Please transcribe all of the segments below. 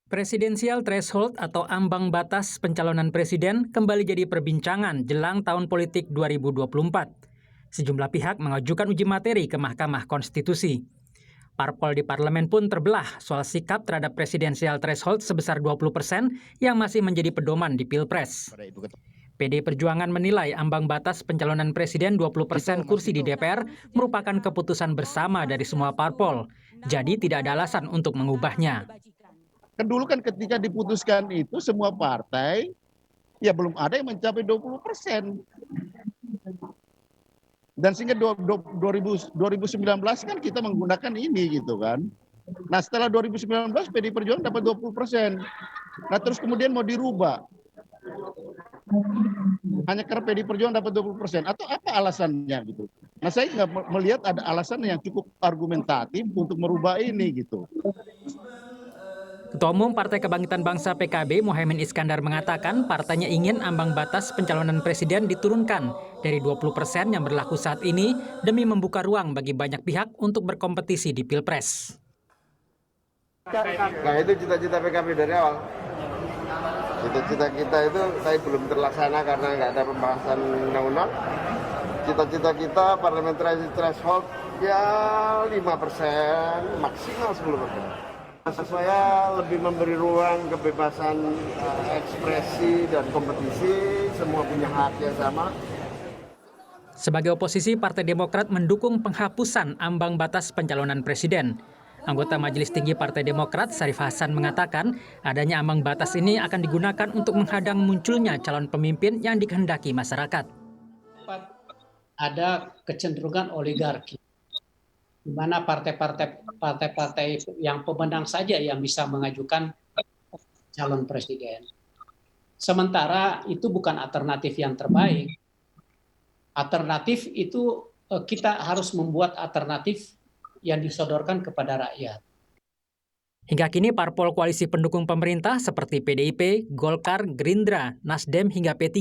Presidensial threshold atau ambang batas pencalonan presiden kembali jadi perbincangan jelang tahun politik 2024. Sejumlah pihak mengajukan uji materi ke Mahkamah Konstitusi. Parpol di parlemen pun terbelah soal sikap terhadap presidensial threshold sebesar 20% yang masih menjadi pedoman di Pilpres. PD Perjuangan menilai ambang batas pencalonan presiden 20% kursi di DPR merupakan keputusan bersama dari semua parpol. Jadi tidak ada alasan untuk mengubahnya. Kan dulu kan ketika diputuskan itu semua partai ya belum ada yang mencapai 20%. Dan sehingga 2019 kan kita menggunakan ini gitu kan. Nah setelah 2019 PDI Perjuangan dapat 20%. Nah terus kemudian mau dirubah. Hanya karena PDI Perjuangan dapat 20%. Atau apa alasannya gitu. Nah saya nggak melihat ada alasan yang cukup argumentatif untuk merubah ini gitu. Ketua Umum Partai Kebangkitan Bangsa PKB Mohaimin Iskandar mengatakan partainya ingin ambang batas pencalonan presiden diturunkan dari 20% yang berlaku saat ini demi membuka ruang bagi banyak pihak untuk berkompetisi di Pilpres. Nah itu cita-cita PKB dari awal. Cita-cita kita itu saya belum terlaksana karena nggak ada pembahasan undang-undang. Cita-cita kita parliamentary threshold ya 5%, maksimal 10%. Saya lebih memberi ruang kebebasan ekspresi dan kompetisi, semua punya hak yang sama. Sebagai oposisi, Partai Demokrat mendukung penghapusan ambang batas pencalonan presiden. Anggota Majelis Tinggi Partai Demokrat, Sarif Hasan, mengatakan adanya ambang batas ini akan digunakan untuk menghadang munculnya calon pemimpin yang dikehendaki masyarakat. Ada kecenderungan oligarki, di mana partai-partai yang pemenang saja yang bisa mengajukan calon presiden. Sementara itu bukan alternatif yang terbaik. Alternatif itu kita harus membuat alternatif yang disodorkan kepada rakyat. Hingga kini parpol koalisi pendukung pemerintah seperti PDIP, Golkar, Gerindra, Nasdem hingga P3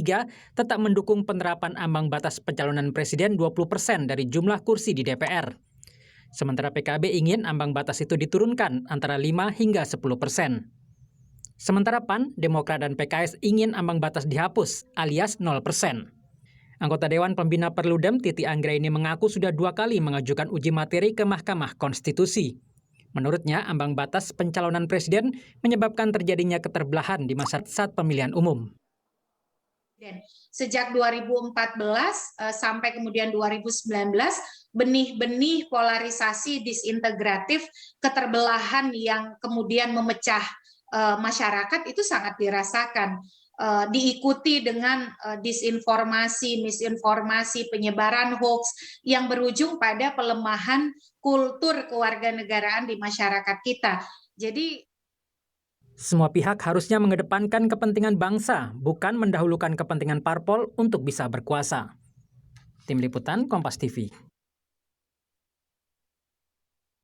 tetap mendukung penerapan ambang batas pencalonan presiden 20% dari jumlah kursi di DPR. Sementara PKB ingin ambang batas itu diturunkan antara 5 hingga 10%. Sementara PAN, Demokrat, dan PKS ingin ambang batas dihapus alias 0%. Anggota Dewan Pembina Perludem Titi Anggraini mengaku sudah 2 kali mengajukan uji materi ke Mahkamah Konstitusi. Menurutnya, ambang batas pencalonan presiden menyebabkan terjadinya keterbelahan di masa saat pemilihan umum. Sejak 2014 sampai kemudian 2019, benih-benih polarisasi disintegratif, keterbelahan yang kemudian memecah masyarakat itu sangat dirasakan. Diikuti dengan disinformasi, misinformasi, penyebaran hoax yang berujung pada pelemahan kultur kewarganegaraan di masyarakat kita. Jadi semua pihak harusnya mengedepankan kepentingan bangsa, bukan mendahulukan kepentingan parpol untuk bisa berkuasa. Tim Liputan Kompas TV.